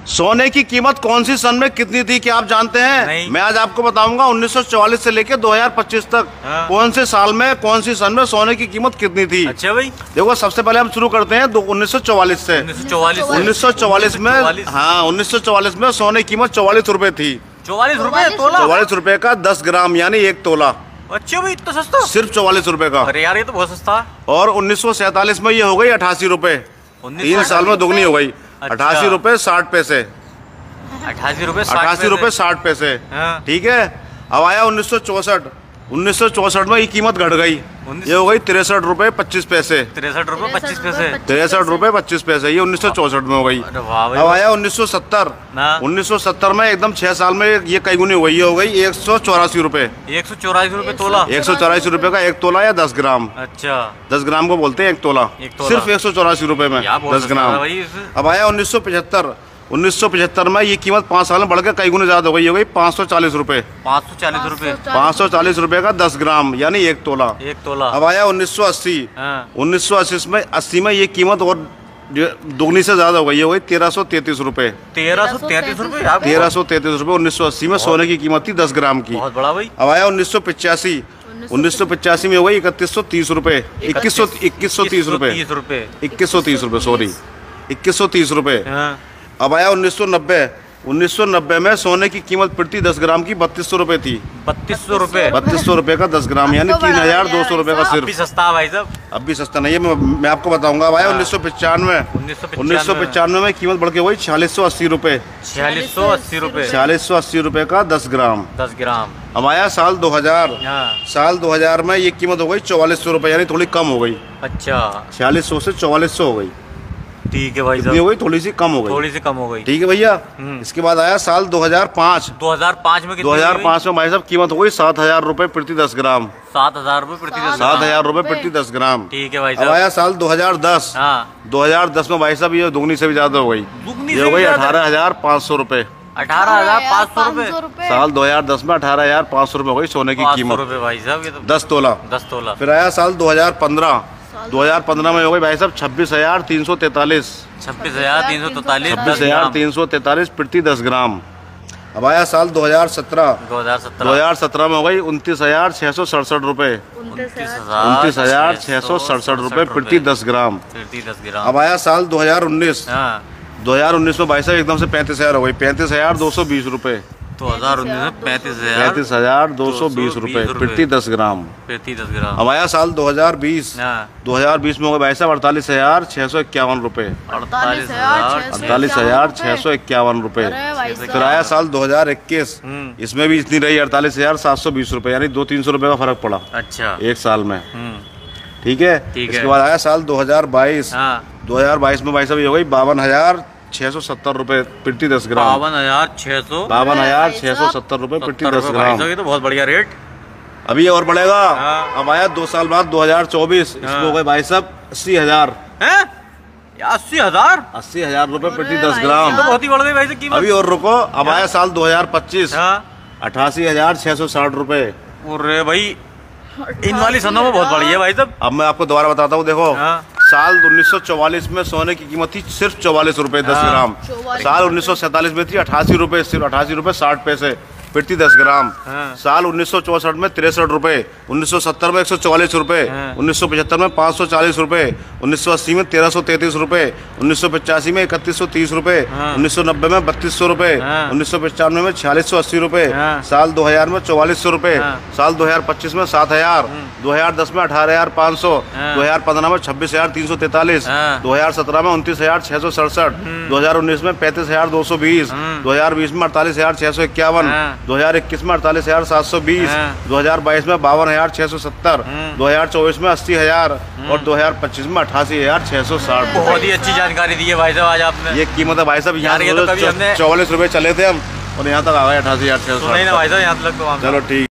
सोने की कीमत कौन सी सन में कितनी थी, क्या आप जानते हैं? नहीं। मैं आज आपको बताऊंगा 1944 से लेकर 2025 तक कौन से साल में कौन सी सन में सोने की कीमत कितनी थी। अच्छा भाई, देखो सबसे पहले हम शुरू करते हैं 1944 से। 1944 में, हाँ 1944 में सोने की कीमत 44 रुपए थी। 44 रुपए तोला? 44 रुपए का 10 ग्राम यानी 1 तोला। अच्छा भाई, इतना सस्ता? सिर्फ 44 रुपए का। अरे यार ये तो बहुत सस्ता है। और 1947 में ये हो गई 88 रुपए। 3 साल में दोगुनी हो गई। 88 रुपए 60 पैसे। 88 रुपए 60 पैसे। हाँ। ठीक है। अब आया 1964 में ये कीमत घट गई, ये हो गई 63 रुपए 25 पैसे। 63 रुपए 25 पैसे। 63 रुपए 25 पैसे, ये 1964 में हो गई। अब आया 1970। 1970 में एकदम 6 साल में ये कई गुनी हो गई, ये हो गई 184 रुपए। 184 रुपए तोला? 184 रुपए का 1 तोला या 10 ग्राम। अच्छा, 10 ग्राम को बोलते हैं 1 तोला। सिर्फ 184 रुपए में 10 ग्राम। अब आया 1975। 1975 में ये कीमत 5 साल में बढ़ के कई गुने ज्यादा हो गई, 540 रुपए। 540 रुपए? 540 रुपए का 10 ग्राम यानी 1 तोला। 1 तोला। अब आया 1980। 1980 में ये कीमत और दोगुनी से ज्यादा हो गई, 1333 रुपए। 1333 रुपए? 1333 रुपए 1980 में सोने की कीमत थी 10 ग्राम की। बहुत बड़ा भाई। अब आया 1985। 1985 में हो गई 3130 रुपए। 2130 रुपए। 2130 रुपए, सॉरी 2130 रुपए। अब आया 1990। 1990 में सोने की कीमत प्रति 10 ग्राम की 3200 रुपए थी। 3200 रुपए? 3200 रुपए का 10 ग्राम यानी 3200 रुपए का सिर्फ। अभी सस्ता है भाई साहब। अब भी सस्ता नहीं है, मैं आपको बताऊंगा। अब आया 1995। 1995 में कीमत बढ़ के वही 4680 रुपए। 4680 रुपए? 4680 रुपए का 10 ग्राम। 10 ग्राम। अब आया साल 2000। साल 2000 में ये कीमत हो गई 4400 रुपए यानी थोड़ी कम हो गई। अच्छा, 4600 से 4400 हो गई। ठीक है भाई साहब, हो गई थोड़ी सी कम हो गई। थोड़ी सी कम हो गई। ठीक है भैया। इसके बाद आया साल 2005। 2005 में? 2005 में भाई साहब कीमत हो गई 7000 रुपए प्रति 10 ग्राम। 7000 रुपए प्रति 10 ग्राम? 7000 रुपए प्रति 10 ग्राम। ठीक है भाई अब साहब। आया साल 2010। 2010 में भाई साहब ये दुगनी से भी ज्यादा हो गई, ये हो गई 18500 रुपए। 18500 रुपए? साल 2010 में 18500 रुपए हो गई सोने की कीमत। भाई साहब ये तो 10 तोला। 10 तोला। फिर आया साल 2015। 2015 में हो गई भाई साहब 26,343। 26,343? 26,343 प्रति 10 ग्राम। अब आया साल 2017। 2017 में हो गई 29,667 रुपए। 29,667 रुपए प्रति 10 ग्राम। अब आया साल 2019। 2019 में भाई साहब एकदम से 35,000 हो गई, 35,220 रुपए। 2019 में 35,220 रुपए प्रति 10 ग्राम। अब आया साल 2020। 2020 में हो गए भाई साहब 48,651 रुपए। 48,651 रुपए। फिर आया साल 2021। इसमें भी इतनी रही 48,720 रुपए यानी 200-300 रुपए का फर्क पड़ा। अच्छा, 1 साल में। ठीक है। इसके बाद आया साल 2022। 2022 में भाई साहब ये हो गई 52,670 रुपए प्रति 10 ग्राम। 52,670 रुपए प्रति 10 ग्राम। ये तो बहुत बढ़िया रेट। अभी और बढ़ेगा। अब आया 2 साल बाद 2024। इसमें हो गए भाई साहब 80,000। 80,000? 80,000 रुपए प्रति 10 ग्राम। तो बहुत ही बढ़ गई भाई साहब कीमत। अभी और रुको। अब आया साल 2025। 88,660 रुपए। अरे भाई, इन वाली सनों में बहुत बढ़िया भाई साहब। अब मैं आपको दोबारा बताता हूँ। देखो साल 1944 में सोने की कीमत थी सिर्फ 44 रुपए 10 ग्राम। साल 1947 में थी 88 रुपए, सिर्फ 88 रुपए 60 पैसे प्रति 10 ग्राम। साल 1964 में 63 रुपए। 1970 में 144 रुपए। 1975 में 540 रुपए। 1980 में 1333 रुपए। 1985 में 3130 रुपए। 1990 में 3200 रुपए। 1995 में 4680 रुपए। साल 2000 में 4400 रुपए। साल 2025 में 7000। 2010 में 18,500। 2015 में 26,343। 2017 में 29,667। 2019 में 35,220। 2020 में 48,651। 2021 में 48,720। 2022 में 52,670। 2024 में 80,000 और 2025 में 88,660। बहुत ही अच्छी जानकारी दी है भाई साहब आज आपने। ये कीमत है भाई साहब। यहाँ 44 रुपए चले थे हम और यहाँ तक आ गए 88,660। नहीं ना भाई साहब, यहाँ तक तो। चलो ठीक।